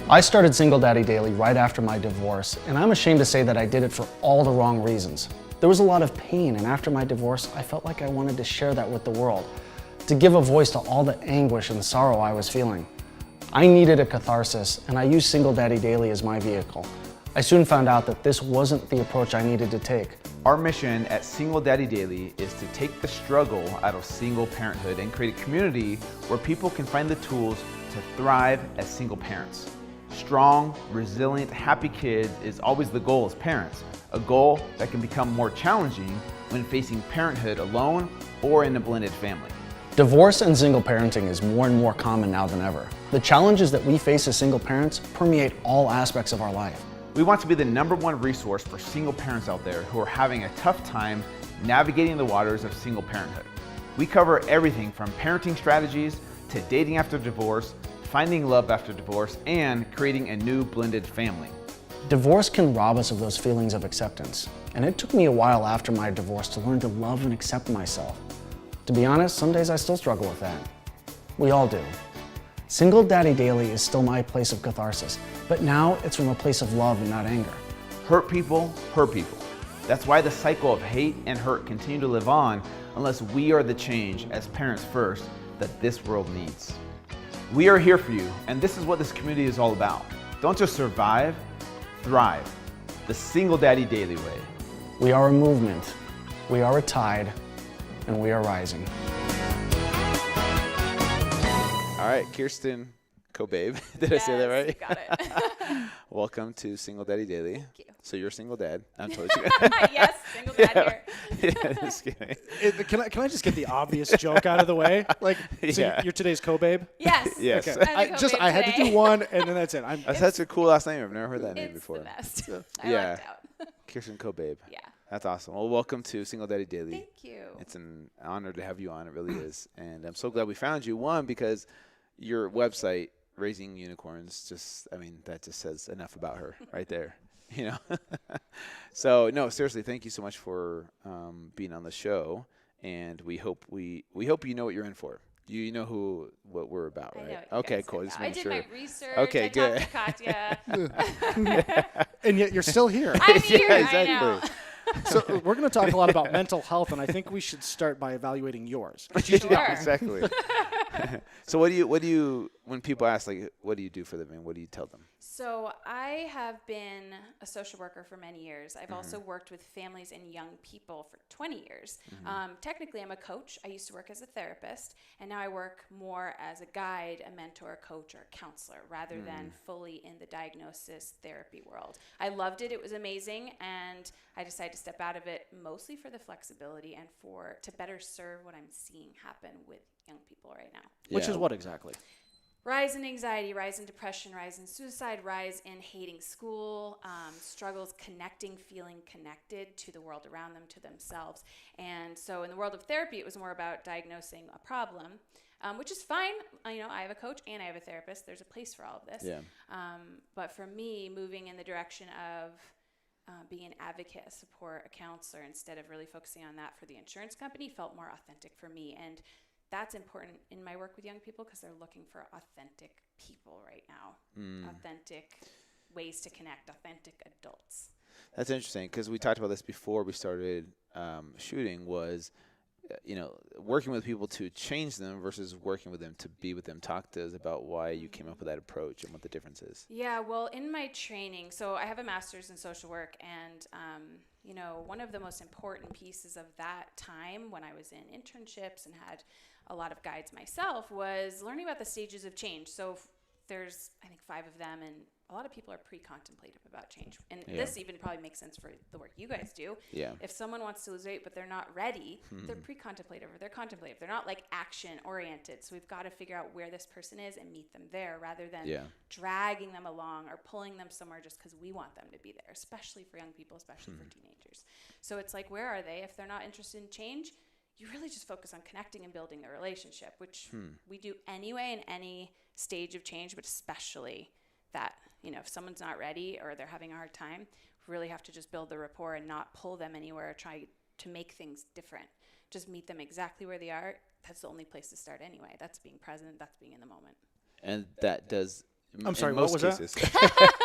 I started Single Daddy Daily right after my divorce, and I'm ashamed to say that I did it for all the wrong reasons. There was a lot of pain, and after my divorce, I felt like I wanted to share that with the world, to give a voice to all the anguish and sorrow I was feeling. I needed a catharsis, and I used Single Daddy Daily as my vehicle. I soon found out that this wasn't the approach I needed to take. Our mission at Single Daddy Daily is to take the struggle out of single parenthood and create a community where people can find the tools to thrive as single parents. Strong, resilient, happy kids is always the goal as parents, a goal that can become more challenging when facing parenthood alone or in a blended family. Divorce and single parenting is more and more common now than ever. The challenges that we face as single parents permeate all aspects of our life. We want to be the #1 resource for single parents out there who are having a tough time navigating the waters of single parenthood. We cover everything from parenting strategies to dating after divorce, finding love after divorce, and creating a new blended family. Divorce can rob us of those feelings of acceptance, and it took me a while after my divorce to learn to love and accept myself. To be honest, some days I still struggle with that. We all do. Single Daddy Daily is still my place of catharsis, but now it's from a place of love and not anger. Hurt people hurt people. That's why the cycle of hate and hurt continue to live on unless we are the change as parents first that this world needs. We are here for you, and this is what this community is all about. Don't just survive, thrive. The Single Daddy Daily way. We are a movement, we are a tide, and we are rising. All right, Kirsten Cobabe. Did I say that right? Got it. Welcome to Single Daddy Daily. Thank you. So you're a single dad. I'm totally kidding. Yes, single dad here. Yeah, just kidding. Can I just get the obvious joke out of the way? Like, so Yeah. you're today's Cobabe? Yes. Yes. Okay. I had to do one, and then that's it. That's such a cool last name. I've never heard that name It's before. the best. So, I yeah. lucked out. Kirsten Cobabe. Yeah. That's awesome. Well, welcome to Single Daddy Daily. Thank you. It's an honor to have you on. It really is. And I'm so glad we found you. One, because your website, Raising Unicorns, that just says enough about her right there. You know? So, no, seriously, thank you so much for being on the show. And we hope you know what you're in for. You know what we're about, I right? know what you Okay, guys cool. are Just about. make I sure. did my research. Okay, I good. talked to Katya. And yet you're still here. I'm here. Yeah, I know. exactly. So we're going to talk a lot about mental health, and I think we should start by evaluating yours. Sure. Yeah, exactly. So what do you when people ask, like, what do you do for a living? What do you tell them? So I have been a social worker for many years. I've also worked with families and young people for 20 years. Technically, I'm a coach. I used to work as a therapist, and now I work more as a guide, a mentor, a coach, or a counselor, rather than fully in the diagnosis therapy world. I loved it. It was amazing, and I decided to step out of it mostly for the flexibility and to better serve what I'm seeing happen with young people right now. Which Yeah. is what exactly? Rise in anxiety, rise in depression, rise in suicide, rise in hating school, struggles connecting, feeling connected to the world around them, to themselves. And so in the world of therapy, it was more about diagnosing a problem, which is fine. I have a coach and I have a therapist. There's a place for all of this. Yeah. But for me, moving in the direction of being an advocate, a support, a counselor, instead of really focusing on that for the insurance company, felt more authentic for me. And that's important in my work with young people because they're looking for authentic people right now, authentic ways to connect, authentic adults. That's interesting because we talked about this before we started shooting. Was working with people to change them versus working with them to be with them. Talk to us about why you came up with that approach and what the difference is. Yeah, well, in my training, so I have a master's in social work, and one of the most important pieces of that time when I was in internships and had a lot of guides myself was learning about the stages of change. So there's, I think, 5 of them, and a lot of people are pre-contemplative about change. And this even probably makes sense for the work you guys do. Yeah. If someone wants to lose weight but they're not ready, they're pre-contemplative or they're contemplative. They're not like action-oriented. So we've got to figure out where this person is and meet them there rather than dragging them along or pulling them somewhere just because we want them to be there, especially for young people, especially for teenagers. So it's like, where are they? If they're not interested in change, you really just focus on connecting and building the relationship, which we do anyway in any stage of change, but especially that, if someone's not ready or they're having a hard time, we really have to just build the rapport and not pull them anywhere or try to make things different. Just meet them exactly where they are. That's the only place to start anyway. That's being present. That's being in the moment. And that does I'm sorry, in what most was cases.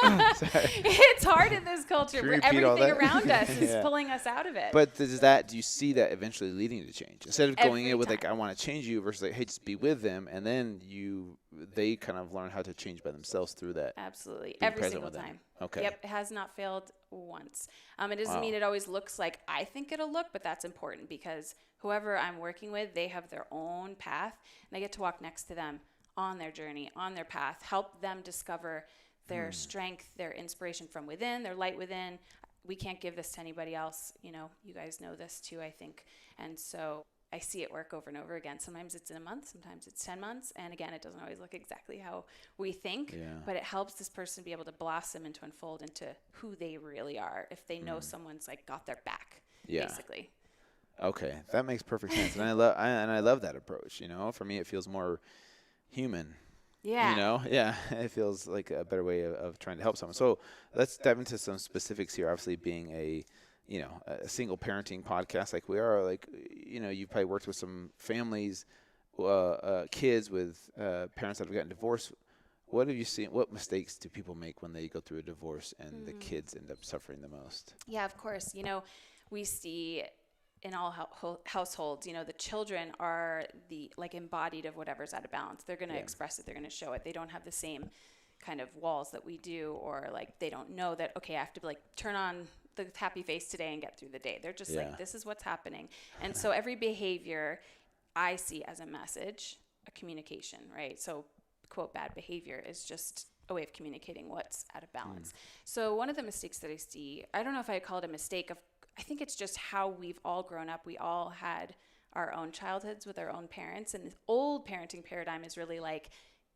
It's hard in this culture. Should we Where repeat all everything that? around us is Yeah. pulling us out of it. But do you see that eventually leading to change? Instead of going Every in with like, time. I want to change you versus like, hey, just be with them. And then they kind of learn how to change by themselves through that. Absolutely. Being Every present single with them. time. Okay. Yep. It has not failed once. It doesn't Wow. mean it always looks like I think it'll look, but that's important because whoever I'm working with, they have their own path and I get to walk next to them on their journey, on their path, help them discover their strength, their inspiration from within, their light within. We can't give this to anybody else. You know, you guys know this too, I think. And so I see it work over and over again. Sometimes it's in a month, sometimes it's 10 months. And again, it doesn't always look exactly how we think, but it helps this person be able to blossom and to unfold into who they really are if they know someone's like got their back, basically. Okay, that makes perfect sense, and I love that approach. You know, for me, it feels more human. Yeah. You know, yeah, it feels like a better way of trying to help someone. So let's dive into some specifics here. Obviously, being a single parenting podcast like we are, like, you know, you've probably worked with some families, kids with parents that have gotten divorced. What have you seen? What mistakes do people make when they go through a divorce and the kids end up suffering the most? Yeah, of course. You know, we see in all households, you know, the children are the like embodied of whatever's out of balance. They're going to express it. They're going to show it. They don't have the same kind of walls that we do, or like they don't know that, okay, I have to like turn on the happy face today and get through the day. They're just like, this is what's happening. And so every behavior I see as a message, a communication, right? So quote, bad behavior is just a way of communicating what's out of balance. So one of the mistakes that I see, I don't know if I call it a mistake, I think it's just how we've all grown up. We all had our own childhoods with our own parents. And this old parenting paradigm is really like,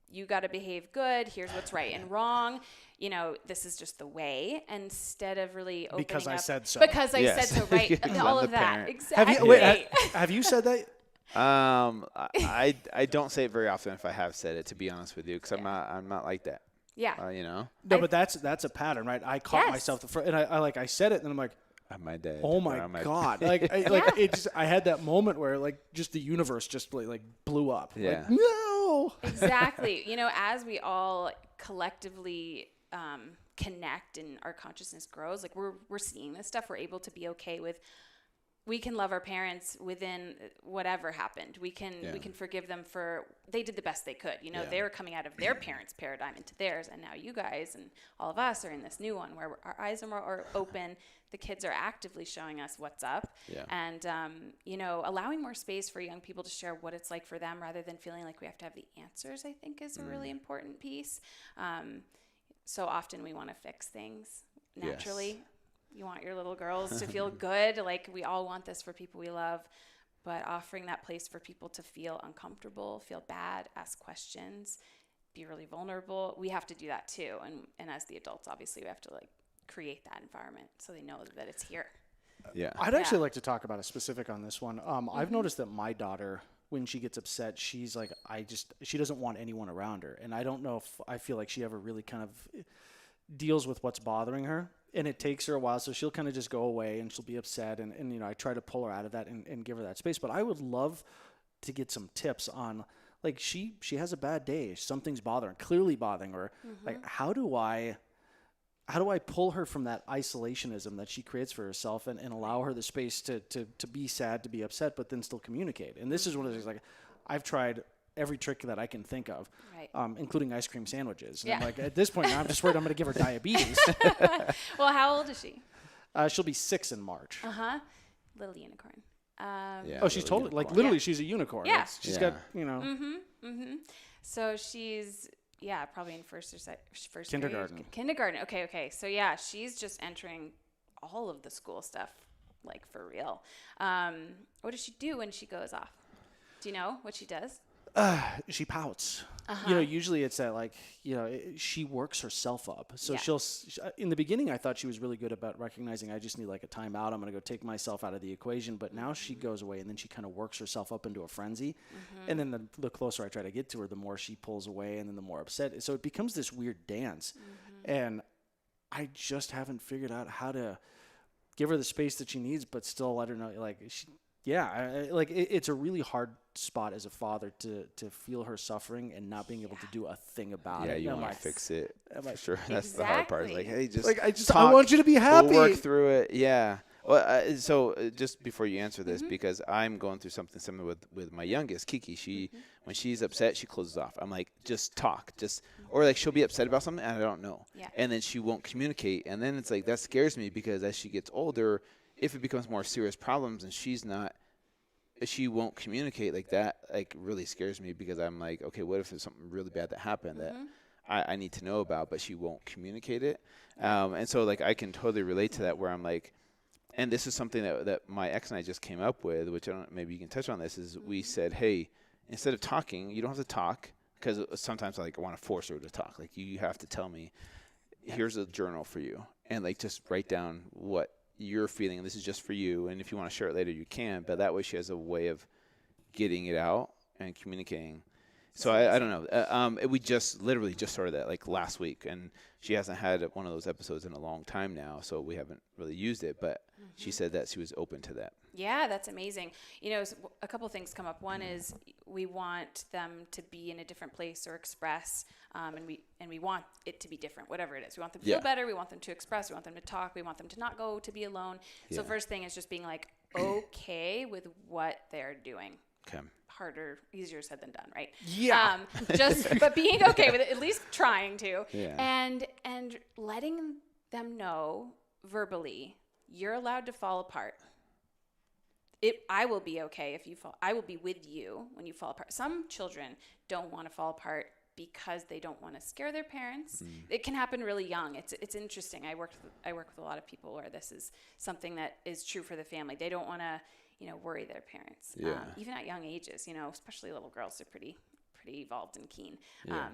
you got to behave good. Here's what's right and wrong. You know, this is just the way. Instead of really opening Because I up, said so. Because I said so, right? Because All I'm of the that. parent. Exactly. Have you said that? I don't say it very often if I have said it, to be honest with you, because I'm not like that. Yeah. You know, No, but that's a pattern, right? I caught Yes. myself and I said it, and I'm like, my dad. oh my god! I had that moment where like just the universe just like blew up. Yeah. Like, no. Exactly. You know, as we all collectively connect and our consciousness grows, like we're seeing this stuff. We're able to be okay with. We can love our parents within whatever happened. We can forgive them for they did the best they could. You know, they were coming out of their parents' paradigm into theirs, and now you guys and all of us are in this new one where our eyes are more open. The kids are actively showing us what's up, and you know, allowing more space for young people to share what it's like for them, rather than feeling like we have to have the answers. I think is a really important piece. So often we want to fix things naturally. Yes. You want your little girls to feel good. Like we all want this for people we love, but offering that place for people to feel uncomfortable, feel bad, ask questions, be really vulnerable. We have to do that too. And as the adults, obviously we have to like create that environment so they know that it's here. Yeah. I'd actually like to talk about a specific on this one. I've noticed that my daughter, when she gets upset, she's like, she doesn't want anyone around her. And I don't know if I feel like she ever really kind of deals with what's bothering her. And it takes her a while, so she'll kind of just go away and she'll be upset. And you know, I try to pull her out of that and give her that space. But I would love to get some tips on, like, she has a bad day. Something's clearly bothering her. Like, how do I pull her from that isolationism that she creates for herself and allow her the space to be sad, to be upset, but then still communicate? And this is one of the things, like, I've tried every trick that I can think of, including ice cream sandwiches. And like, at this point now, I'm just worried I'm going to give her diabetes. Well, how old is she? She'll be 6 in March. Little unicorn. Oh, she's totally, like, literally, she's a unicorn. Yeah. She's got, you know. So she's, probably in first Kindergarten. grade. Kindergarten. Okay. So she's just entering all of the school stuff, like for real. What does she do when she goes off? Do you know what she does? She pouts. You know, usually it's that, like, you know, she works herself up. So she'll, in the beginning, I thought she was really good about recognizing I just need like a timeout. I'm going to go take myself out of the equation. But now she goes away and then she kind of works herself up into a frenzy. And then the closer I try to get to her, the more she pulls away and then the more upset. So it becomes this weird dance. And I just haven't figured out how to give her the space that she needs, but still let her know, like, It's a really hard spot as a father to feel her suffering and not being able to do a thing about it. Yeah, you want to fix it. For sure. That's Exactly. the hard part. Like, hey, just I want you to be happy. We'll work through it. Yeah. Well, so just before you answer this, because I'm going through something similar with my youngest, Kiki. She, when she's upset, she closes off. I'm like, just talk, or like she'll be upset about something and I don't know, and then she won't communicate, and then it's like that scares me because as she gets older, if it becomes more serious problems and she won't communicate like that, like really scares me because I'm like, okay, what if there's something really bad that happened that I need to know about, but she won't communicate it, and so like I can totally relate to that where I'm like. And this is something that my ex and I just came up with, which I don't. Maybe you can touch on this. Is we said, hey, instead of talking, you don't have to talk because sometimes like I want to force her to talk. Like you have to tell me, here's a journal for you, and like just write down what you're feeling. And this is just for you. And if you want to share it later, you can. But that way, she has a way of getting it out and communicating. So I don't know. We literally just started that like last week, and she hasn't had one of those episodes in a long time now, so we haven't really used it. But she said that she was open to that. Yeah, that's amazing. You know, a couple things come up. One is we want them to be in a different place or express, and we want it to be different, whatever it is. We want them to feel better. We want them to express. We want them to talk. We want them to not go to be alone. So first thing is just being like okay with what they're doing. Okay. Harder, easier said than done, right? Yeah. But being okay with it, at least trying to, Yeah. and letting them know verbally, you're allowed to fall apart. I will be okay if you fall. I will be with you when you fall apart. Some children don't want to fall apart because they don't want to scare their parents. It can happen really young. It's interesting. I work with a lot of people where this is something that is true for the family. They don't want to, worry their parents. Yeah. Even at young ages, especially little girls, they're pretty evolved and keen. Yeah.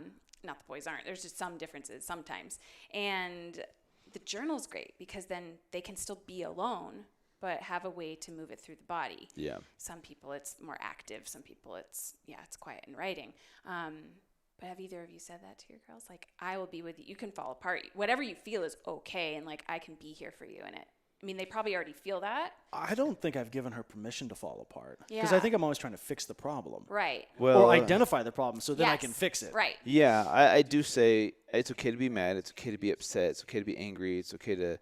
Not the boys aren't. There's just some differences sometimes. And the journal's great because then they can still be alone, but have a way to move it through the body. Yeah. Some people it's more active. Some people it's quiet in writing. But have either of you said that to your girls? Like, I will be with you. You can fall apart. Whatever you feel is okay, and like I can be here for you in it. I mean, they probably already feel that. I don't think I've given her permission to fall apart. Because Yeah. I think I'm always trying to fix the problem. Right. Well, Or identify the problem so then I Yes. can fix it. Right. Yeah, I do say it's okay to be mad. It's okay to be upset. It's okay to be angry. It's okay to,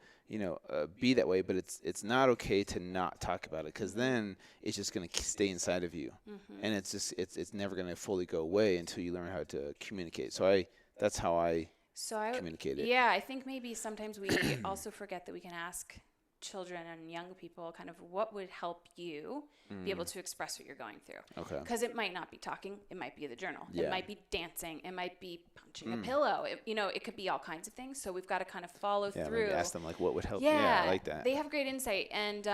be that way. But it's not okay to not talk about it because then it's just going to stay inside of you. And it's never going to fully go away until you learn how to communicate. So that's how I communicate it. Yeah, I think maybe sometimes we also forget that we can ask children and young people kind of what would help you be able to express what you're going through. Okay. Because it might not be talking. It might be the journal. Yeah. It might be dancing. It might be punching a pillow. It could be all kinds of things. So we've got to kind of follow Yeah, through. maybe ask them like what would help. Yeah, I like that. They have great insight. And,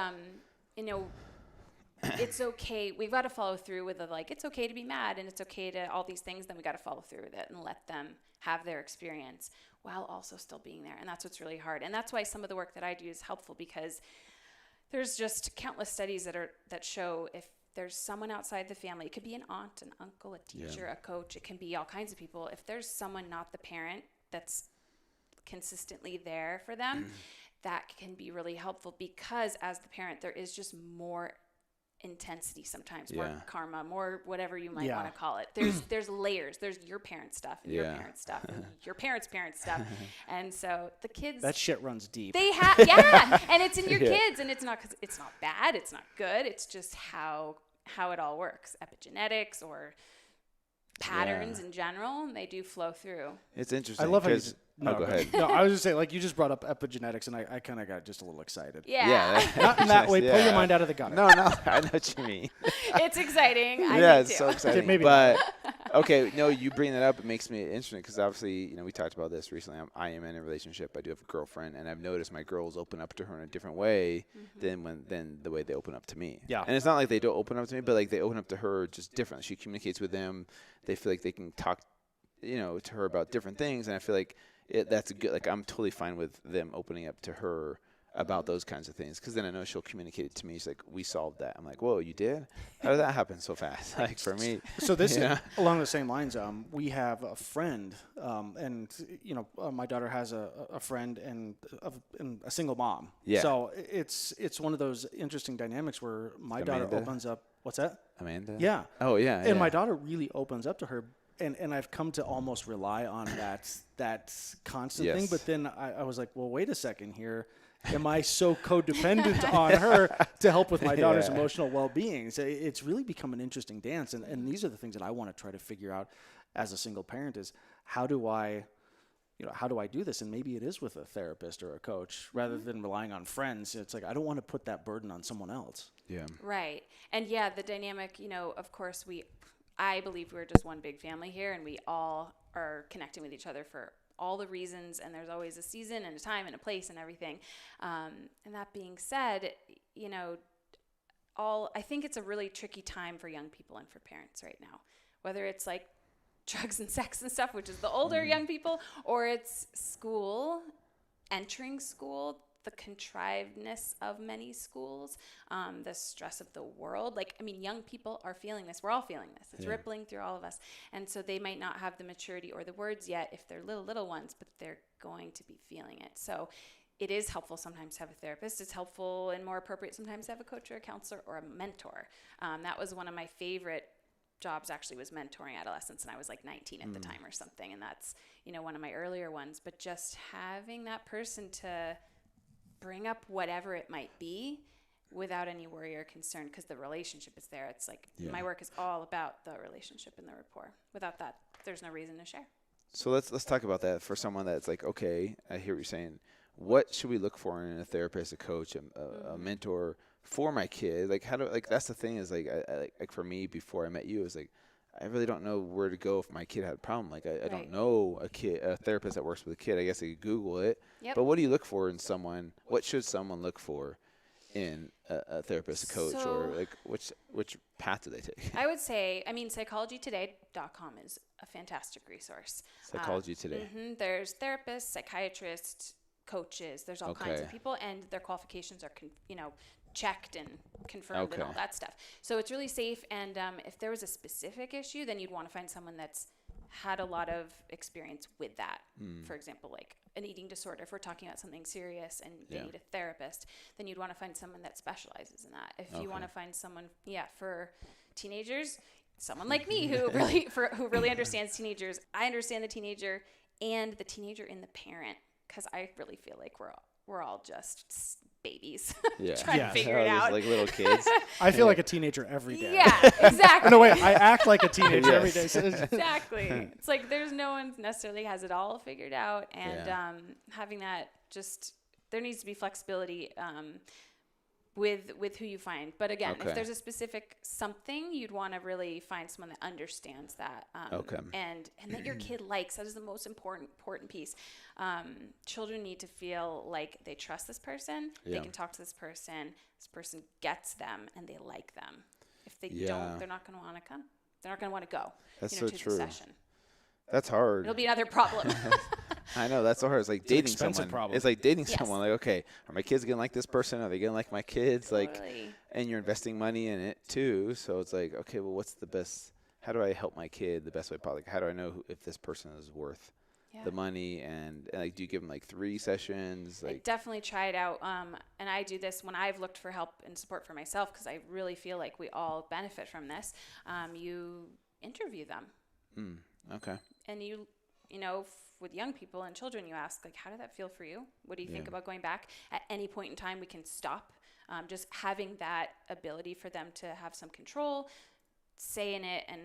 it's okay. We've got to follow through with it's okay to be mad and it's okay to all these things. Then we got to follow through with it and let them have their experience while also still being there. And that's what's really hard. And that's why some of the work that I do is helpful because there's just countless studies that show if there's someone outside the family, it could be an aunt, an uncle, a teacher, a coach, it can be all kinds of people. If there's someone not the parent that's consistently there for them, that can be really helpful because as the parent, there is just more intensity sometimes, more karma, more whatever you might want to call it. There's layers. There's your parent's stuff and your parent's stuff and your parents' stuff. And so the kids, That shit runs deep. they have, and it's in your kids, and it's not because it's not bad, it's not good, it's just how it all works, epigenetics or patterns in general, and they do flow through. It's interesting. I love how you go ahead. No, I was just saying, you just brought up epigenetics, and I kind of got just a little excited. Yeah. Not in that way. Pull your mind out of the gutter. No, I know what you mean. It's exciting. I Yeah, think it's too. so exciting. Maybe But okay, no, you bring that up. It makes me interesting because obviously, we talked about this recently. I am in a relationship. I do have a girlfriend, and I've noticed my girls open up to her in a different way than the way they open up to me. Yeah. And it's not like they don't open up to me, but like they open up to her just differently. She communicates with them. They feel like they can talk, to her about different things, and I feel like that's good. Like I'm totally fine with them opening up to her about those kinds of things, because then I know she'll communicate it to me. She's like, we solved that. I'm like, whoa, you did? How did that happen so fast? Like for me. So this is along the same lines. We have a friend, and my daughter has a friend and a single mom. Yeah. So it's one of those interesting dynamics where my daughter opens up. What's that? Amanda? Yeah. Oh yeah. And my daughter really opens up to her. And I've come to almost rely on that constant thing. But then I was like, well, wait a second here. Am I so codependent on her to help with my daughter's emotional well-being? So it's really become an interesting dance. And these are the things that I want to try to figure out as a single parent is how do I do this? And maybe it is with a therapist or a coach rather than relying on friends. It's like, I don't want to put that burden on someone else. Yeah. Right. And the dynamic, of course I believe we're just one big family here, and we all are connecting with each other for all the reasons, and there's always a season and a time and a place and everything. And that being said, I think it's a really tricky time for young people and for parents right now, whether it's like drugs and sex and stuff, which is the older young people, or it's school, entering school, the contrivedness of many schools, the stress of the world. Young people are feeling this. We're all feeling this. It's rippling through all of us. And so they might not have the maturity or the words yet if they're little ones, but they're going to be feeling it. So it is helpful sometimes to have a therapist. It's helpful and more appropriate sometimes to have a coach or a counselor or a mentor. That was one of my favorite jobs, actually, was mentoring adolescents, and I was like 19 at the time or something. And that's, one of my earlier ones. But just having that person to bring up whatever it might be without any worry or concern, because the relationship is there. It's like my work is all about the relationship and the rapport. Without that, there's no reason to share. So let's talk about that for someone that's like, okay, I hear what you're saying. What should we look for in a therapist, a coach, a mentor for my kid? Like, that's the thing is like, like for me, before I met you, it was like, I really don't know where to go if my kid had a problem. Like, I don't know a therapist that works with a kid. I guess I could Google it. Yep. But what do you look for in someone? What should someone look for in a therapist, a coach, or like which path do they take? I would say, psychologytoday.com is a fantastic resource. Psychology Today. There's therapists, psychiatrists, coaches. There's all kinds of people, and their qualifications are, checked and confirmed and all that stuff. So it's really safe. And if there was a specific issue, then you'd want to find someone that's had a lot of experience with that. For example, like an eating disorder, if we're talking about something serious and they need a therapist, then you'd want to find someone that specializes in that. If you want to find someone, for teenagers, someone like me who really understands teenagers. I understand the teenager and the teenager in the parent, because I really feel like we're all just babies trying to figure it out. Like little kids. I feel like a teenager every day. Yeah, exactly. No, wait, I act like a teenager every day. Exactly. It's like there's no one necessarily has it all figured out. And having that, just there needs to be flexibility with who you find. But again, if there's a specific something, you'd want to really find someone that understands that. And that your kid likes. That is the most important piece. Children need to feel like they trust this person. They can talk to this person gets them, and they like them. If they don't, they're not going to want to come. They're not going to want to go. That's so to true. The session. That's hard. It'll be another problem. I know, that's so hard. It's like dating someone. Problem. It's like dating someone. Like, okay, are my kids gonna like this person? Are they gonna like my kids? Totally. Like, and you're investing money in it too. So it's like, okay, well, what's the best? How do I help my kid the best way possible? Like, how do I know if this person is worth the money? And like, do you give them like 3 sessions? Like, I definitely try it out. And I do this when I've looked for help and support for myself, because I really feel like we all benefit from this. You interview them. Okay. And you with young people and children, you ask, like, how did that feel for you? What do you think about going back? At any point in time, we can stop. Just having that ability for them to have some control, say in it, and,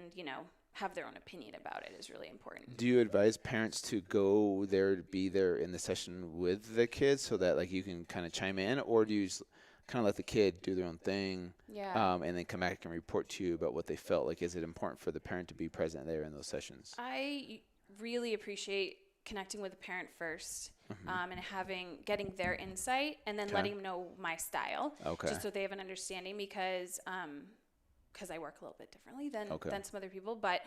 have their own opinion about it is really important. Do you advise parents to go there, to be there in the session with the kids so that, like, you can kind of chime in? Or do you just kind of let the kid do their own thing and then come back and report to you about what they felt? Like, is it important for the parent to be present there in those sessions? I really appreciate connecting with the parent first and getting their insight, and then letting them know my style, just so they have an understanding, because I work a little bit differently than some other people. But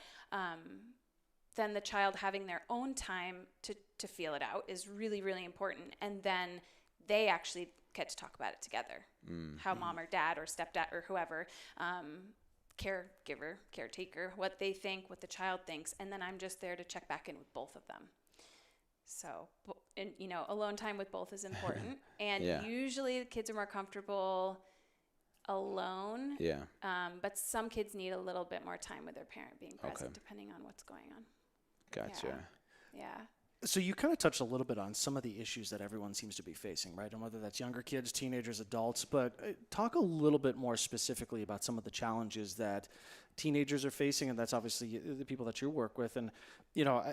then the child having their own time to feel it out is really, really important. And then they actually get to talk about it together. How mom or dad or stepdad or whoever, caregiver, caretaker, what they think, what the child thinks. And then I'm just there to check back in with both of them. So, and you know, alone time with both is important. And usually the kids are more comfortable alone. Yeah. But some kids need a little bit more time with their parent being present, depending on what's going on. Gotcha. Yeah. So you kind of touched a little bit on some of the issues that everyone seems to be facing, right? And whether that's younger kids, teenagers, adults, but talk a little bit more specifically about some of the challenges that teenagers are facing, and that's obviously the people that you work with. And, you know,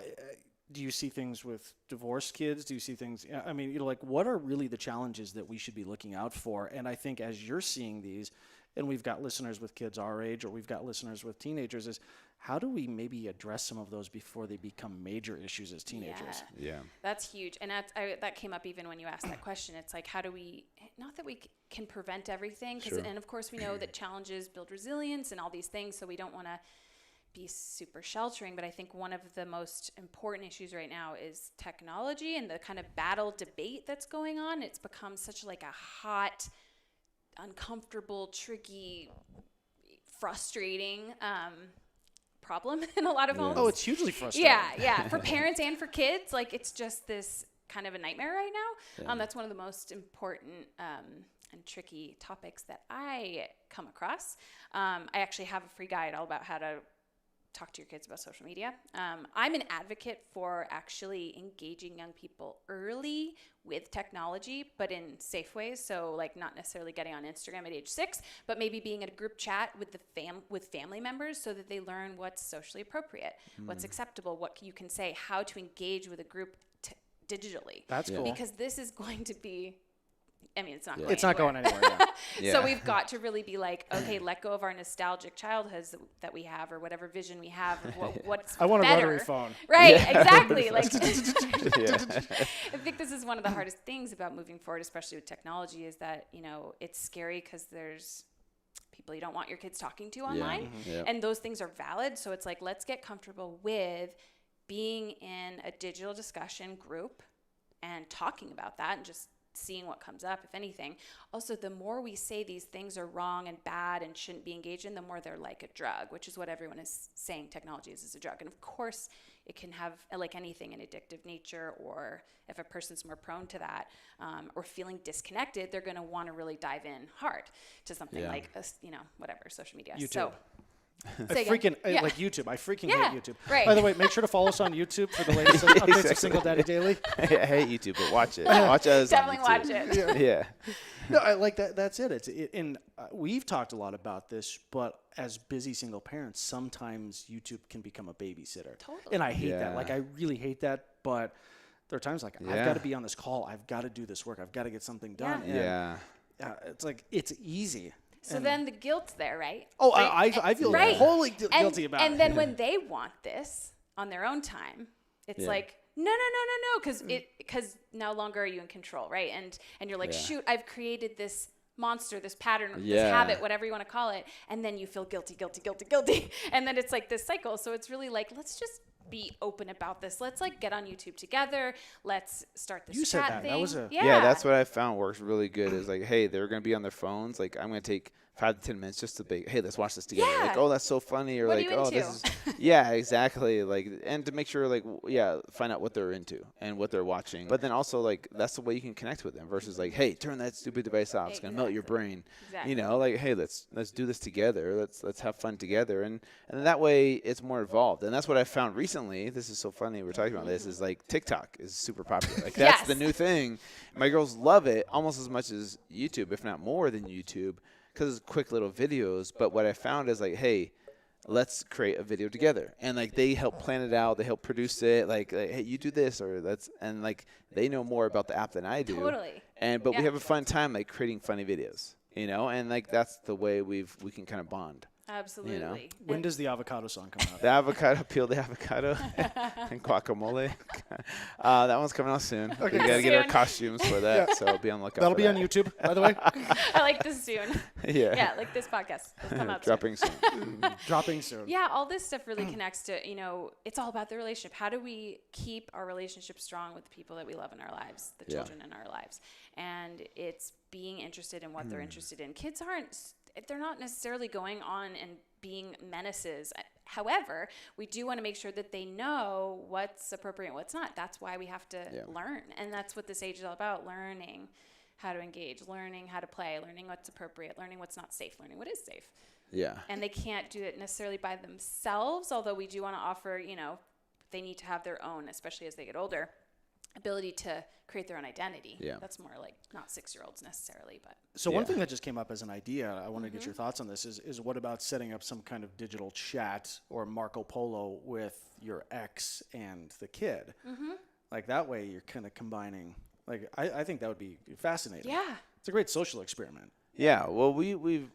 do you see things with divorced kids? Do you see things, I mean, you know, like what are really the challenges that we should be looking out for? And I think as you're seeing these, and we've got listeners with kids our age, or we've got listeners with teenagers, is how do we maybe address some of those before they become major issues as teenagers? Yeah. That's huge. And that came up even when you asked that question. It's like, how do we, not that we can prevent everything, and of course we know that challenges build resilience and all these things, so we don't want to be super sheltering, but I think one of the most important issues right now is technology and the kind of battle debate that's going on. It's become such like a hot, uncomfortable, tricky, frustrating problem in a lot of homes. Oh, it's hugely frustrating. Yeah. For parents and for kids, like it's just this kind of a nightmare right now. Yeah. That's one of the most important and tricky topics that I come across. I actually have a free guide all about how to talk to your kids about social media. I'm an advocate for actually engaging young people early with technology, but in safe ways. So like not necessarily getting on Instagram at age 6, but maybe being in a group chat with with family members so that they learn what's socially appropriate, what's acceptable, what you can say, how to engage with a group digitally. That's cool. Because this is going to be, I mean, it's not going It's not going anywhere. So we've got to really be like, okay, let go of our nostalgic childhoods that we have, or whatever vision we have of what's I want a better. rotary phone. Right, exactly. Like, I think this is one of the hardest things about moving forward, especially with technology, is that, you know, it's scary because there's people you don't want your kids talking to online, and those things are valid. So it's like, let's get comfortable with being in a digital discussion group and talking about that and just seeing what comes up, if anything. Also, the more we say these things are wrong and bad and shouldn't be engaged in, the more they're like a drug, which is what everyone is saying technology is a drug. And of course, it can have, like anything, an addictive nature, or if a person's more prone to that, or feeling disconnected, they're going to want to really dive in hard to something like, whatever, social media. YouTube. So, like YouTube. I freaking hate YouTube. Right. By the way, make sure to follow us on YouTube for the latest updates of Single Daddy Daily. I hate YouTube, but watch it. Watch us. Definitely watch it. Yeah. No, I like that. That's it. And we've talked a lot about this, but as busy single parents, sometimes YouTube can become a babysitter. Totally. And I hate that. Like, I really hate that. But there are times like, I've got to be on this call. I've got to do this work. I've got to get something done. Yeah. And, it's like, it's easy. So then the guilt's there, right? Oh, right? I feel right. wholly guilty about it. And then when they want this on their own time, it's like, no, because no longer are you in control, right? And you're like, shoot, I've created this monster, this pattern, this habit, whatever you want to call it, and then you feel guilty, and then it's like this cycle. So it's really like, let's just be open about this. Let's like get on YouTube together. Let's start this chat thing. That was that's what I found works really good. Is like, hey, they're gonna be on their phones. Like, I'm gonna take 5 to 10 minutes just to be, hey, let's watch this together. Yeah. Like, oh, that's so funny, or What like, are you oh, into? this is exactly. Like, and to make sure, like, find out what they're into and what they're watching. But then also, like, that's the way you can connect with them versus like, hey, turn that stupid device off. It's gonna melt your brain. Exactly. You know, like, hey, let's do this together. Let's have fun together, and that way it's more involved. And that's what I found recently. This is so funny. We're talking about this. Is like TikTok is super popular. Like, that's the new thing. My girls love it almost as much as YouTube, if not more than YouTube, because it's quick little videos. But what I found is like, hey, let's create a video together, and like they help plan it out, they help produce it, like hey, you do this, or that's, and like they know more about the app than I do. Totally. And but we have a fun time like creating funny videos, you know, and like that's the way we can kind of bond. Absolutely. You know? When does the avocado song come out? The avocado, peel the avocado, and guacamole. That one's coming out soon. Okay. We got to get our Soon. costumes for that, so be on the lookout That'll for be that. on YouTube, by the way. I like this soon. Yeah. Yeah, like this podcast. It'll come out soon. Dropping soon. Dropping soon. Yeah, all this stuff really connects to, it's all about the relationship. How do we keep our relationship strong with the people that we love in our lives, the children in our lives? And it's being interested in what they're interested in. Kids they're not necessarily going on and being menaces. However, we do want to make sure that they know what's appropriate and what's not. That's why we have to learn. And that's what this age is all about, learning how to engage, learning how to play, learning what's appropriate, learning what's not safe, learning what is safe. Yeah. And they can't do it necessarily by themselves, although we do want to offer, they need to have their own, especially as they get older, ability to create their own identity. Yeah. That's more like not 6-year-olds necessarily, but. So one thing that just came up as an idea, I want to get your thoughts on this, is what about setting up some kind of digital chat or Marco Polo with your ex and the kid? Like that way you're kind of combining, like I think that would be fascinating. Yeah. It's a great social experiment. Yeah, well, we've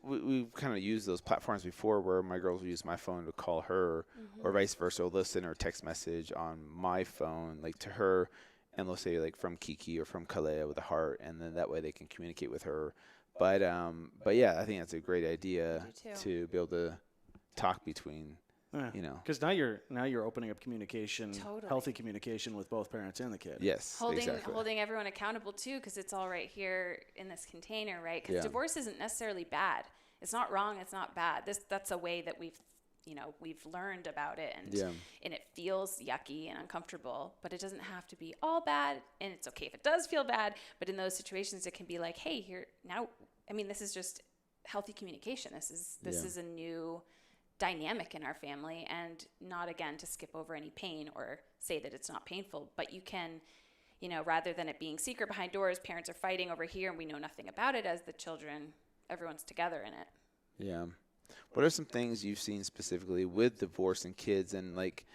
kind of used those platforms before, where my girls will use my phone to call her, or vice versa. Or they'll send her a text message on my phone, like to her, and they'll say like from Kiki or from Kalea with a heart, and then that way they can communicate with her. But yeah, I think that's a great idea to be able to talk between. Because now you're opening up communication, healthy communication with both parents and the kid. Yes, exactly. Holding everyone accountable too, because it's all right here in this container, right? Because divorce isn't necessarily bad. It's not wrong. It's not bad. That's a way that we've learned about it, and it feels yucky and uncomfortable, but it doesn't have to be all bad, and it's okay if it does feel bad. But in those situations, it can be like, hey, here now. I mean, this is just healthy communication. This is a new dynamic in our family, and not again to skip over any pain or say that it's not painful, but you can, rather than it being secret behind doors, parents are fighting over here and we know nothing about it, as the children, everyone's together in it. Yeah. What are some things you've seen specifically with divorce and kids, and like,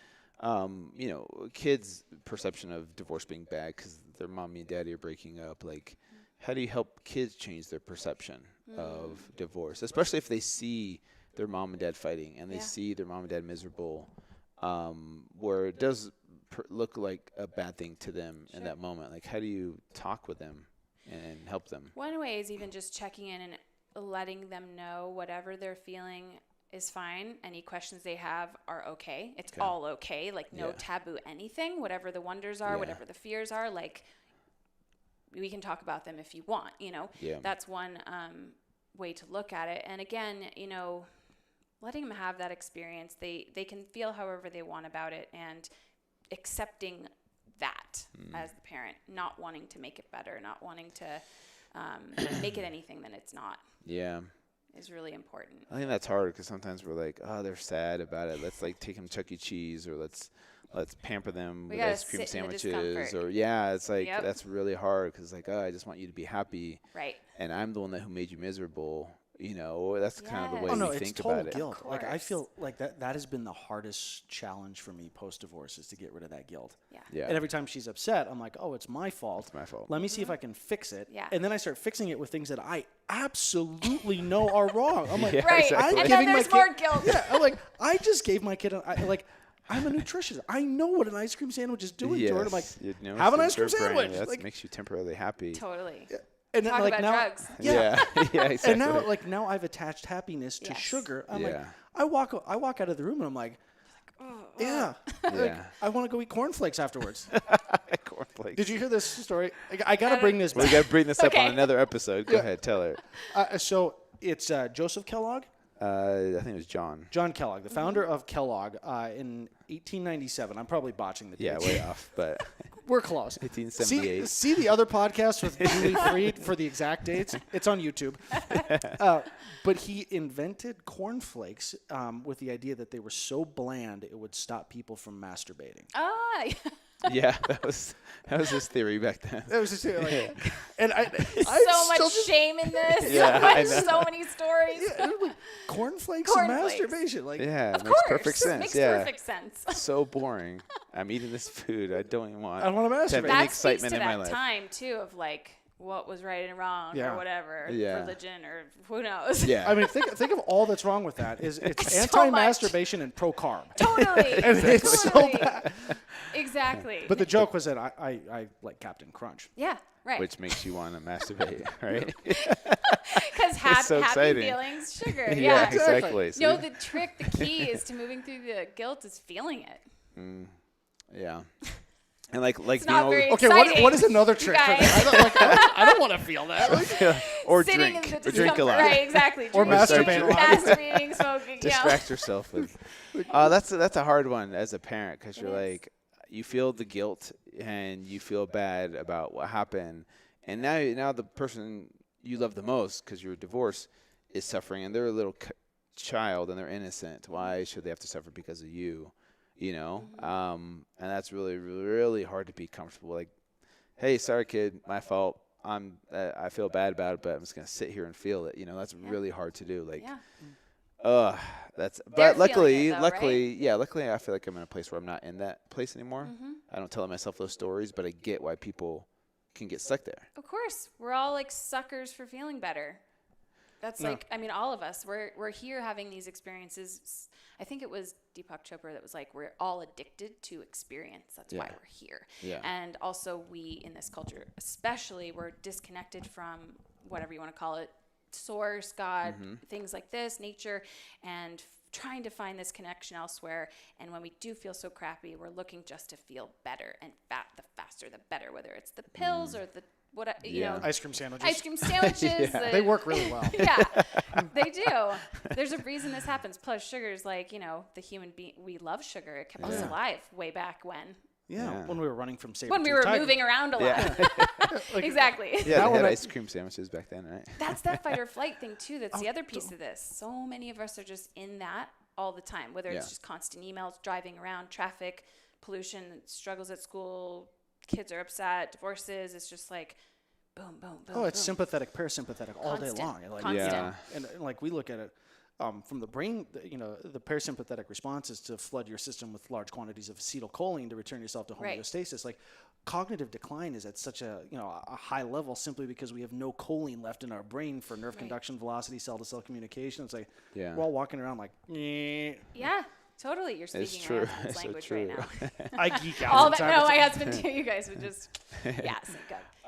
kids' perception of divorce being bad because their mommy and daddy are breaking up? Like, how do you help kids change their perception of divorce, especially if they see their mom and dad fighting and they see their mom and dad miserable, where it does look like a bad thing to them in that moment? Like, how do you talk with them and help them? One way is even just checking in and letting them know whatever they're feeling is fine. Any questions they have are okay. It's all okay. Like no taboo anything. Whatever the wonders are, whatever the fears are, like we can talk about them if you want, That's one way to look at it. And again, letting them have that experience, they can feel however they want about it, and accepting that as the parent, not wanting to make it better, not wanting to make it anything that it's not. Yeah. Is really important. I think that's hard because sometimes we're like, oh, they're sad about it. Let's like take them to Chuck E. Cheese, or let's pamper them with ice cream sandwiches, or it's like that's really hard because like, oh, I just want you to be happy, right? And I'm the one who made you miserable. That's kind of the way we think total about it. Guilt. Like I feel like that has been the hardest challenge for me post-divorce, is to get rid of that guilt. Yeah. And every time she's upset, I'm like, oh, it's my fault. It's my fault. Let me see if I can fix it. Yeah. And then I start fixing it with things that I absolutely know are wrong. I'm like, right. Exactly. And then there's more guilt. Yeah. I'm like, I just gave my kid I'm a nutritionist. I know what an ice cream sandwich is doing to her. I'm like, have an ice cream sandwich. That makes you temporarily happy. Totally. Yeah. And talk then, about now, drugs. Yeah, exactly. And now I've attached happiness to sugar. I'm like, I walk out of the room and I'm like, I want to go eat cornflakes afterwards. Cornflakes. Did you hear this story? I got to bring this back. We got to bring this up on another episode. Go ahead, tell her. So it's Joseph Kellogg. I think it was John. John Kellogg, the founder of Kellogg, in 1897. I'm probably botching the dates. Yeah, way off, but we're close. 1878. See the other podcast with Julie Freed for the exact dates. It's on YouTube. But he invented cornflakes with the idea that they were so bland it would stop people from masturbating. Ah. Yeah, that was his theory back then. That was his theory. And I so much shame in this. Yeah, so many stories. Yeah, like, cornflakes and masturbation. Like, yeah, of it makes course. perfect sense. Makes perfect sense. So boring. I'm eating this food. I don't even want to masturbate. to have any That excitement speaks to in my that life. time too of like what was right and wrong Yeah. or whatever, Yeah. religion or who knows. Yeah. I mean, think of all that's wrong with that. It's So anti-masturbation and pro-carb. Totally. And it's so Totally. bad. Exactly. But the joke was that I like Captain Crunch. yeah, right. Which makes you want to masturbate, right? Because so happy exciting. feelings, sugar. Yeah, Yeah. exactly. No, See? the key is to moving through the guilt is feeling it. Yeah. And like It's being not able very Okay, exciting. what is another trick for guys. that? I don't want to feel that. or Sitting drink. in the Or drink a lot. Right, exactly. Or Drinking, masturbate a lot. masturbating, smoking. Distract yourself with. That's a hard one as a parent because you're is. like, you feel the guilt and you feel bad about what happened, and now the person you love the most because you're divorced is suffering, and they're a little child and they're innocent. Why should they have to suffer because of you? You know, and that's really, really, really hard to be comfortable. Like, hey, sorry, kid, my fault. I feel bad about it, but I'm just gonna sit here and feel it. You know, that's really hard to do. Like, Yeah. that's. They're But luckily, feeling it, though, luckily, I feel like I'm in a place where I'm not in that place anymore. I don't tell myself those stories, but I get why people can get stuck there. Of course, we're all like suckers for feeling better. That's like, I mean, all of us. We're here having these experiences. I think it was Deepak Chopra that was like, we're all addicted to experience. That's why we're here. Yeah. And also, we in this culture, especially, we're disconnected from whatever you want to call it, source, God, things like this, nature, and trying to find this connection elsewhere. And when we do feel so crappy, we're looking just to feel better, and the faster the better, whether it's the pills or the you know, Ice cream sandwiches. ice cream sandwiches. They work really well. Yeah, they do. There's a reason this happens. Plus, sugar is like, you know, the human being. We love sugar. It kept us alive way back when. Yeah, when we were running from saber When we were moving around a lot. Exactly. Yeah, they had ice cream sandwiches back then, right? That's that fight or flight thing too. That's the other piece of this. So many of us are just in that all the time, whether it's just constant emails, driving around, traffic, pollution, struggles at school, kids are upset, divorces. It's just like boom, boom, boom. Oh, it's boom. sympathetic, parasympathetic all day Constant. long. And like, Constant. and like we look at it from the brain, you know, the parasympathetic response is to flood your system with large quantities of acetylcholine to return yourself to homeostasis. Like cognitive decline is at such a a high level simply because we have no choline left in our brain for nerve conduction, velocity, cell-to-cell communication. It's like we're all walking around like, Yeah, totally. You're It's speaking true. my husband's It's so language true. right now. I geek out. All that. sometimes. No, my husband too. You guys would just sync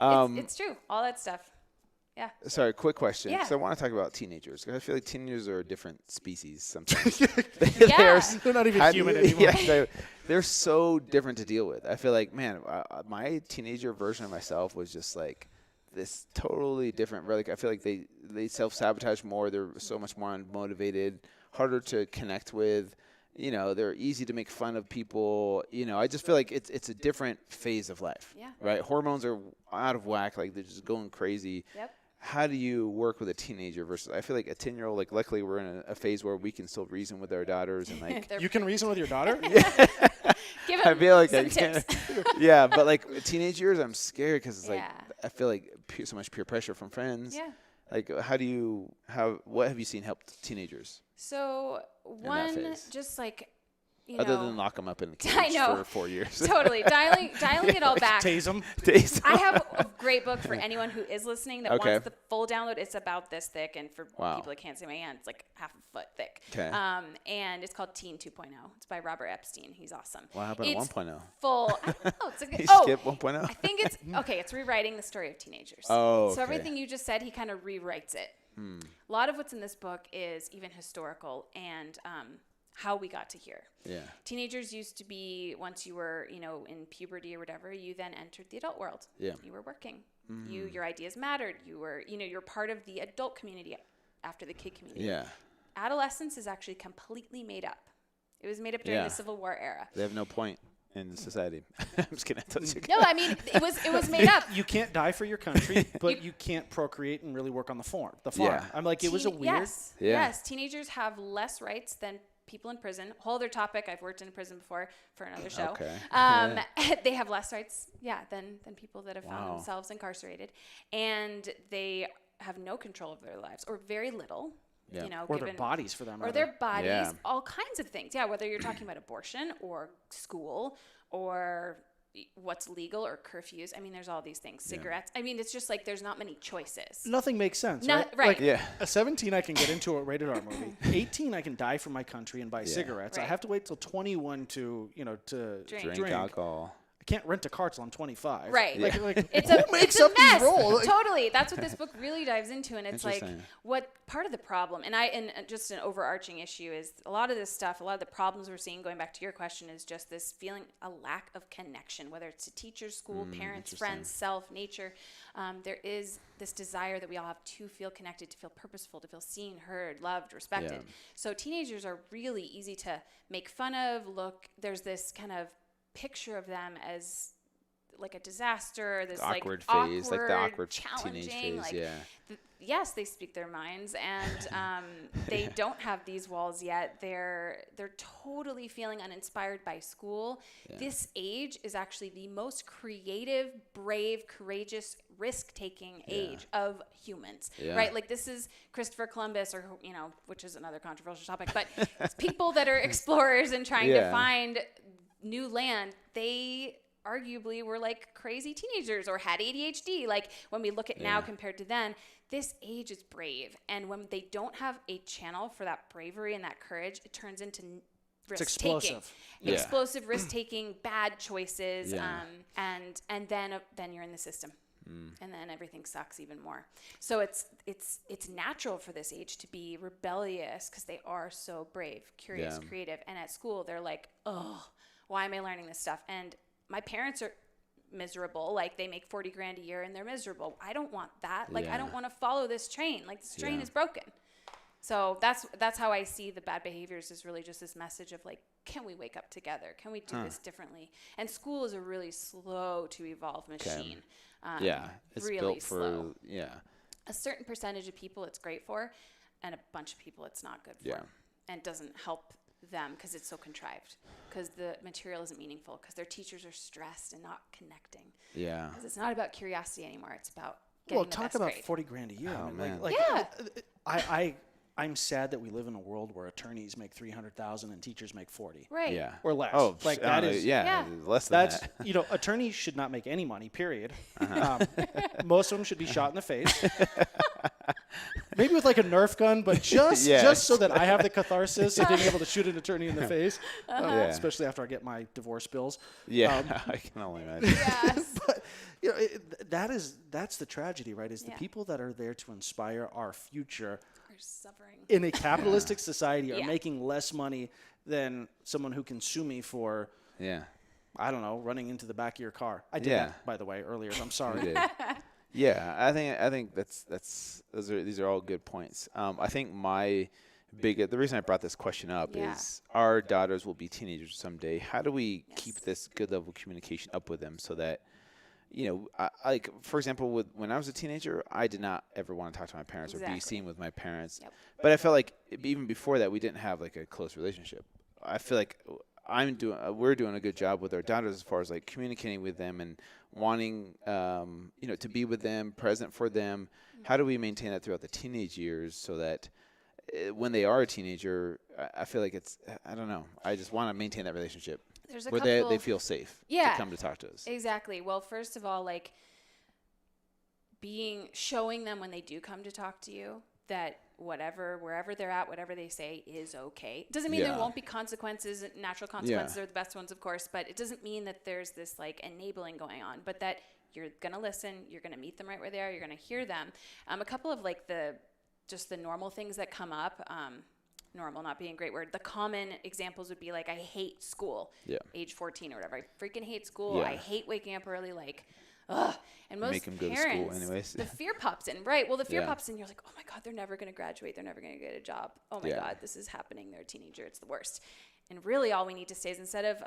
up. It's true. All that stuff. Yeah. Sorry, quick question. Yeah. Because I want to talk about teenagers. Because I feel like teenagers are a different species sometimes. Yeah. They're not even How do human you- anymore. Yeah, they're so different to deal with. I feel like, man, my teenager version of myself was just like this totally different. Like I feel like they self-sabotage more. They're so much more unmotivated, harder to connect with. You know, they're easy to make fun of people. You know, I just feel like it's a different phase of life. Yeah. Right? Hormones are out of whack. Like they're just going crazy. Yep. How do you work with a teenager versus? I feel like a 10-year-old. Like, luckily, we're in a phase where we can still reason with our daughters and like. You can reason with your daughter? Give I him feel like some I can't. tips. Yeah, but like teenage years, I'm scared because it's like Yeah. I feel like so much peer pressure from friends. Yeah. Like, what have you seen help teenagers So one, phase. just like, you other know, than lock them up in a I cage know. for 4 years? totally dialing it all back. Tase them. I have a great book for anyone who is listening that Okay. wants the full download. It's about this thick, and for Wow. people that can't see my hand, it's like half a foot thick. Okay. And it's called Teen 2.0. It's by Robert Epstein. He's awesome. What happened It's to 1.0? Full. It's a good. He Oh, skipped 1.0. I think it's okay. It's rewriting the story of teenagers. Oh, So okay. everything you just said, he kind of rewrites it. A lot of what's in this book is even historical and how we got to here. Yeah. Teenagers used to be, once you were, in puberty or whatever, you then entered the adult world. Yeah. You were working. Your ideas mattered. You were, you're part of the adult community after the kid community. Yeah. Adolescence is actually completely made up. It was made up during Yeah. the Civil War era. They have no point in society. I'm just kidding. No, I mean, it was made up. You can't die for your country, but you can't procreate and really work on the farm. Yeah. I'm like, it was a weird. Yes. Yeah. Yes. Teenagers have less rights than people in prison. Whole other topic. I've worked in a prison before for another show. Okay. They have less rights, than people that have found Wow. themselves incarcerated, and they have no control of their lives or very little. Yeah. Or their bodies for them. Or their bodies, Yeah. all kinds of things. Yeah, whether you're talking about abortion or school or what's legal or curfews. I mean, there's all these things. Cigarettes. I mean, it's just like there's not many choices. Nothing makes sense, No, right? right. Like, Yeah. a 17, I can get into a rated R movie. 18, I can die for my country and buy cigarettes. I Right. have to wait till 21 to, to Drink. Alcohol. I can't rent a car till I'm 25. Right. Like, It's who a makes it's a up these mess. rules? Like, Totally. That's what this book really dives into, and it's like Interesting. what part of the problem. And just an overarching issue is a lot of this stuff. A lot of the problems we're seeing, going back to your question, is just this feeling a lack of connection, whether it's to teachers, school, parents, friends, self, nature. There is this desire that we all have to feel connected, to feel purposeful, to feel seen, heard, loved, respected. Yeah. So teenagers are really easy to make fun of. There's this kind of picture of them as like a disaster, this Awkward like phase, like the awkward challenging, teenage phase, like, yes, they speak their minds, and they don't have these walls yet. They're totally feeling uninspired by school. This age is actually the most creative, brave, courageous, risk-taking age of humans, right? Like, this is Christopher Columbus, or which is another controversial topic, but it's people that are explorers and trying to find new land. They arguably were like crazy teenagers or had ADHD. Like, when we look at now compared to then, this age is brave. And when they don't have a channel for that bravery and that courage, it turns into risk-taking. Explosive risk-taking, bad choices. And then you're in the system. And then everything sucks even more. So it's natural for this age to be rebellious because they are so brave, curious, creative. And at school, they're like, oh, why am I learning this stuff? And my parents are miserable. Like, they make 40 grand a year and they're miserable. I don't want that. Like, I don't want to follow this train. Like, this train is broken. So that's how I see the bad behaviors, is really just this message of like, can we wake up together? Can we do this differently? And school is a really slow to evolve machine. It's really built for slow. A certain percentage of people it's great for, and a bunch of people it's not good for. And doesn't help them because it's so contrived, because the material isn't meaningful, because their teachers are stressed and not connecting. Because it's not about curiosity anymore. It's about getting the talk best about grade. 40 grand a year. Oh, I mean, man. like, I'm sad that we live in a world where attorneys make 300,000 and teachers make 40. Right. Or less. Oh, like I that don't know. is Less than that's that. Attorneys should not make any money, period. Most of them should be shot in the face. Maybe with like a Nerf gun, but just so that I have the catharsis of being able to shoot an attorney in the face, especially after I get my divorce bills. I can only imagine. But that's the tragedy, right? Is the people that are there to inspire our future Are suffering. in a capitalistic society are making less money than someone who can sue me for I don't know, running into the back of your car. I did that, by the way, earlier. I'm sorry. I think these are all good points. I think the reason I brought this question up is our daughters will be teenagers someday. How do we keep this good level of communication up with them so that, like, for example, when I was a teenager, I did not ever want to talk to my parents or be seen with my parents. But I felt like even before that, we didn't have like a close relationship. I feel like we're doing a good job with our daughters as far as like communicating with them and wanting, to be with them, present for them. How do we maintain that throughout the teenage years so that when they are a teenager, I feel like I don't know. I just want to maintain that relationship where they feel safe to come to talk to us. Exactly. Well, first of all, like, showing them when they do come to talk to you that wherever they're at, whatever they say is okay. Doesn't mean there won't be consequences. Natural consequences are the best ones, of course, but it doesn't mean that there's this like enabling going on, but that you're going to listen, you're going to meet them right where they are, you're going to hear them. A couple of like the normal things that come up, normal not being a great word. The common examples would be like, I hate school, age 14 or whatever. I freaking hate school. I hate waking up early. Like, ugh. And most Make them go to parents, school anyways. the fear pops in, right? Well, the fear pops in. You're like, oh my God, they're never going to graduate. They're never going to get a job. Oh my God, this is happening. They're a teenager. It's the worst. And really all we need to say is, instead of,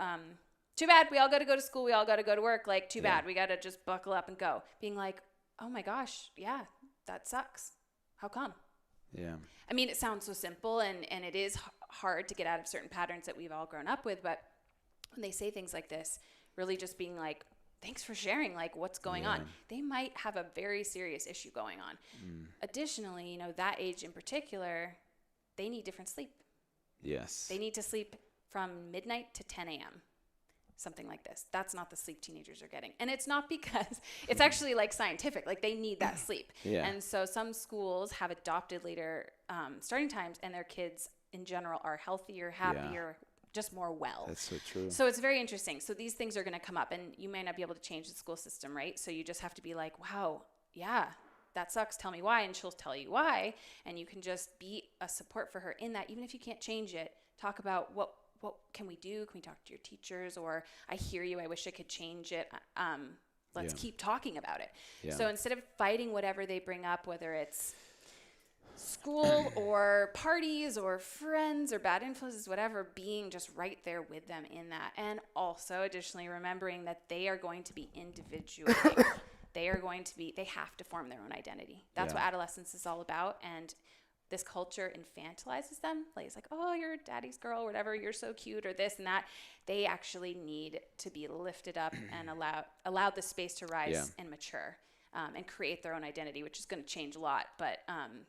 too bad, we all got to go to school. We all got to go to work. Like, too bad. We got to just buckle up and go. Being like, oh my gosh, yeah, that sucks. How come? Yeah. I mean, it sounds so simple, and it is hard to get out of certain patterns that we've all grown up with. But when they say things like this, really just being like, thanks for sharing, like, what's going on. They might have a very serious issue going on. Additionally, that age in particular, they need different sleep. Yes. They need to sleep from midnight to 10 a.m. something like this. That's not the sleep teenagers are getting. And it's not because it's actually like scientific, like they need that sleep. Yeah. And so some schools have adopted later starting times, and their kids in general are healthier, happier, just more well. That's so true. So it's very interesting. So these things are going to come up, and you may not be able to change the school system, right? So you just have to be like, wow, yeah, that sucks. Tell me why. And she'll tell you why. And you can just be a support for her in that. Even if you can't change it, talk about what can we do? Can we talk to your teachers? Or I hear you. I wish I could change it. Let's keep talking about it. Yeah. So instead of fighting whatever they bring up, whether it's school or parties or friends or bad influences, whatever, being just right there with them in that. And also additionally remembering that they are going to be individuating. They have to form their own identity. That's what adolescence is all about. And this culture infantilizes them. Like, it's like, oh, you're daddy's girl, or whatever, you're so cute, or this and that. They actually need to be lifted up and allowed the space to rise and mature. And create their own identity, which is going to change a lot. But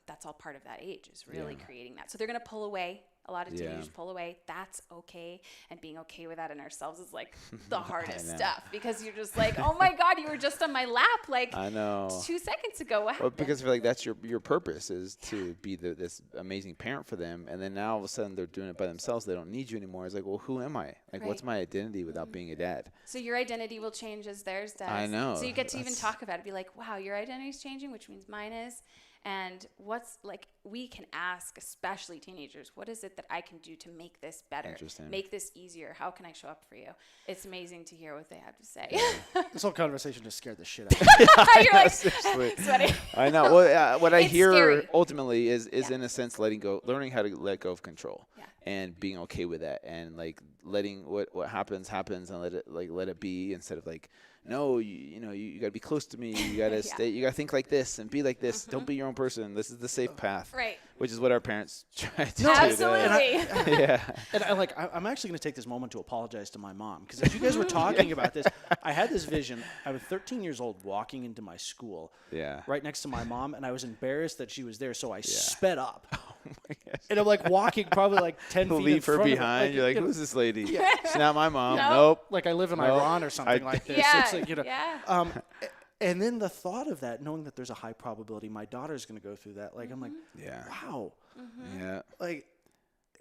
that's all part of that age, is really creating that. So they're going to pull away. A lot of teenagers pull away. That's okay. And being okay with that in ourselves is like the hardest stuff, because you're just like, oh my God, you were just on my lap like I know 2 seconds ago. What happened? Because I feel like that's your purpose, is to be this amazing parent for them. And then now all of a sudden they're doing it by themselves. They don't need you anymore. It's like, well, who am I? Like, what's my identity without being a dad? So your identity will change as theirs does. I know. So you get to even talk about it. Be like, wow, your identity is changing, which means mine is. And what's like, we can ask, especially teenagers, what is it that I can do to make this better, make this easier? How can I show up for you? It's amazing to hear what they have to say. This whole conversation just scared the shit out of me. You're like sweating. I know. Well, what I hear scary. ultimately is in a sense learning how to let go of control, and being okay with that, and like letting what happens, and let it be, instead of like, no, you got to be close to me. You got to stay. You got to think like this and be like this. Don't be your own person. This is the safe path. Right. Which is what our parents try to do. Absolutely. And I'm actually going to take this moment to apologize to my mom, because as you guys were talking about this, I had this vision. I was 13 years old, walking into my school, right next to my mom, and I was embarrassed that she was there, so I sped up. Oh my gosh. And I'm like walking probably like 10 feet in leave her front behind. of her. You're like, who's this lady? She's not my mom. Nope. Like I live in Iran or something like this. It's like, and then the thought of that, knowing that there's a high probability my daughter's going to go through that, like I'm like, wow. Yeah. Like,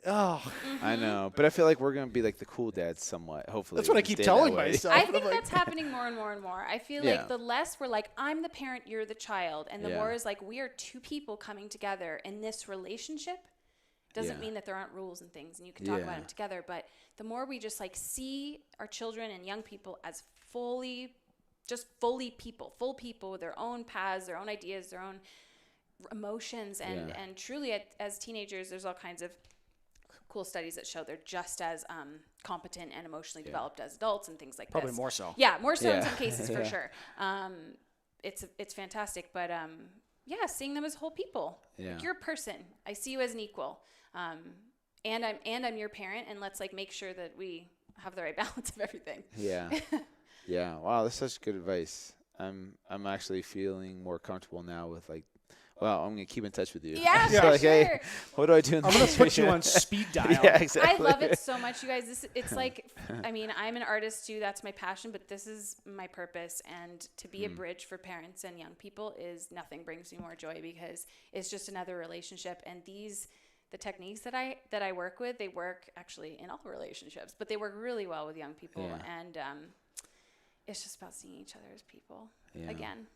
I know, but I feel like we're gonna be like the cool dads somewhat. Hopefully, that's what I keep telling myself. I think that's happening more and more and more. I feel like the less we're like, I'm the parent, you're the child, and the more is like, we are two people coming together in this relationship. Doesn't mean that there aren't rules and things, and you can talk about them together. But the more we just like see our children and young people as fully people, full people with their own paths, their own ideas, their own emotions, and truly as teenagers, there's all kinds of cool studies that show they're just as competent and emotionally developed as adults and things like Probably this. more so. Yeah, more so in some cases for sure. It's fantastic, but seeing them as whole people. Yeah. Like, you're a person. I see you as an equal. And I'm your parent, and let's like make sure that we have the right balance of everything. Yeah. Yeah. Wow, that's such good advice. I'm actually feeling more comfortable now with like, well, I'm gonna keep in touch with you. Yeah, so for like, sure. Hey, what do I do? I'm gonna put you on speed dial. Yeah, exactly. I love it so much, you guys. It's like, I mean, I'm an artist too. That's my passion, but this is my purpose. And to be a bridge for parents and young people is nothing brings me more joy, because it's just another relationship. And the techniques that I work with, they work actually in all relationships, but they work really well with young people. Yeah. And it's just about seeing each other as people again.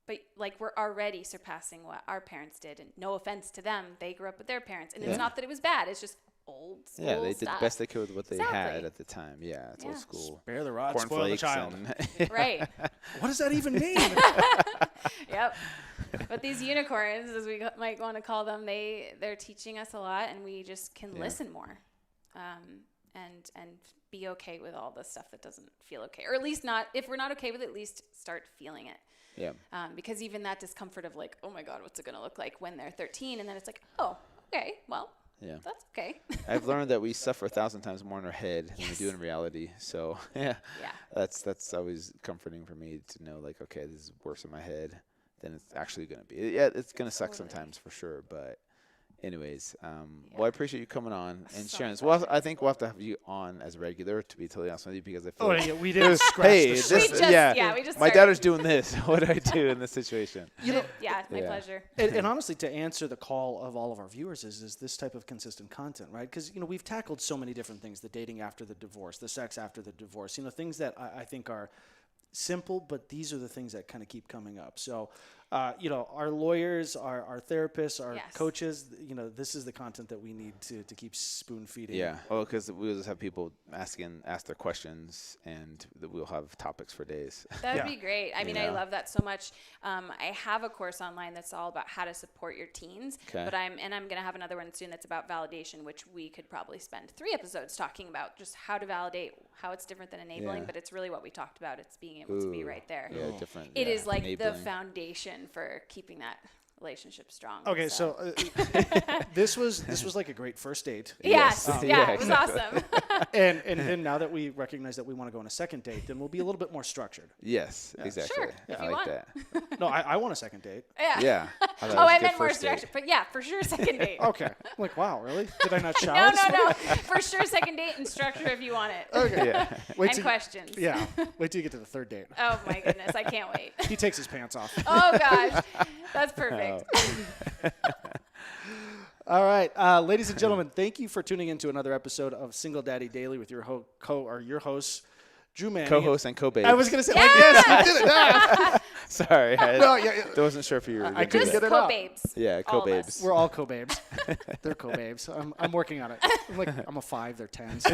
But like, we're already surpassing what our parents did, and no offense to them, they grew up with their parents, and it's not that it was bad. It's just old school they did stuff. the best they could with what they had at the time. Yeah, it's old school. Spare the rod, spoil the child. Right. What does that even mean? Yep. But these unicorns, as we might want to call them, they're teaching us a lot, and we just can listen more, and be okay with all the stuff that doesn't feel okay, or at least not. If we're not okay with it, at least start feeling it. Yeah. Because even that discomfort of like, oh my God, what's it going to look like when they're 13? And then it's like, oh, okay, well, that's okay. I've learned that we suffer 1,000 times more in our head than we do in reality. So that's always comforting for me to know, like, okay, this is worse in my head than it's actually going to be. Yeah, it's going to suck sometimes for sure, but anyways, well, I appreciate you coming on and sharing this. Well, I think we'll have to have you on as a regular, to be totally honest with you, because I feel like we didn't scratch hey, the this, surface. We just my started. daughter's doing this. What do I do in this situation? My pleasure. And honestly, to answer the call of all of our viewers is this type of consistent content, right? Because, we've tackled so many different things, the dating after the divorce, the sex after the divorce, things that I think are simple, but these are the things that kind of keep coming up. So, our lawyers, our therapists, our coaches, this is the content that we need to keep spoon feeding. Yeah. Well, because we'll just have people ask their questions, and we'll have topics for days. That would be great. I mean, I love that so much. I have a course online that's all about how to support your teens. Okay. But I'm going to have another one soon that's about validation, which we could probably spend 3 episodes talking about, just how to validate, how it's different than enabling. But it's really what we talked about. It's being able to be right there. Yeah, different. It is like enabling. the foundation for keeping that relationship strong. Okay, so this was like a great first date. Yes. It was awesome. and then now that we recognize that we want to go on a second date, then we'll be a little bit more structured. Yes, exactly. Sure, if I you like want. that. No, I want a second date. Yeah. I meant more structure, but for sure second date. Okay. I'm like, wow, really? Did I not shower? No. For sure second date and structure if you want it. Okay. Yeah. And questions. Yeah. Wait till you get to the third date. Oh my goodness, I can't wait. He takes his pants off. Oh gosh, that's perfect. All right, ladies and gentlemen, thank you for tuning in to another episode of Single Daddy Daily with your your hosts, Drew Manning. Co-host and co-babe. I was going to say, yes, you did it. No. Sorry, I wasn't sure if you were. I couldn't get it out. Co-babes. Yeah, co-babes. We're all co-babes. They're co-babes. I'm working on it. I'm a 5, they're 10s.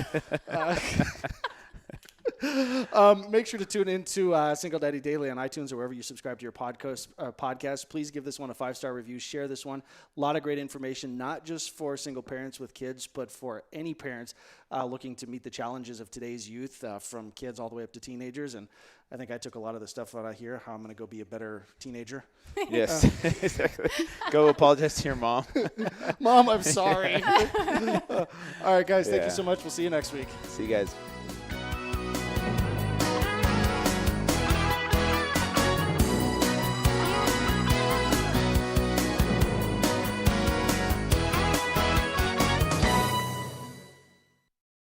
Make sure to tune into Single Daddy Daily on iTunes or wherever you subscribe to your podcast. Please give this one a 5-star review. Share this one. A lot of great information, not just for single parents with kids, but for any parents looking to meet the challenges of today's youth, from kids all the way up to teenagers. And I think I took a lot of the stuff out of here, how I'm going to go be a better teenager. Yes, exactly. Go apologize to your mom. Mom, I'm sorry. All right, guys, thank you so much. We'll see you next week. See you guys.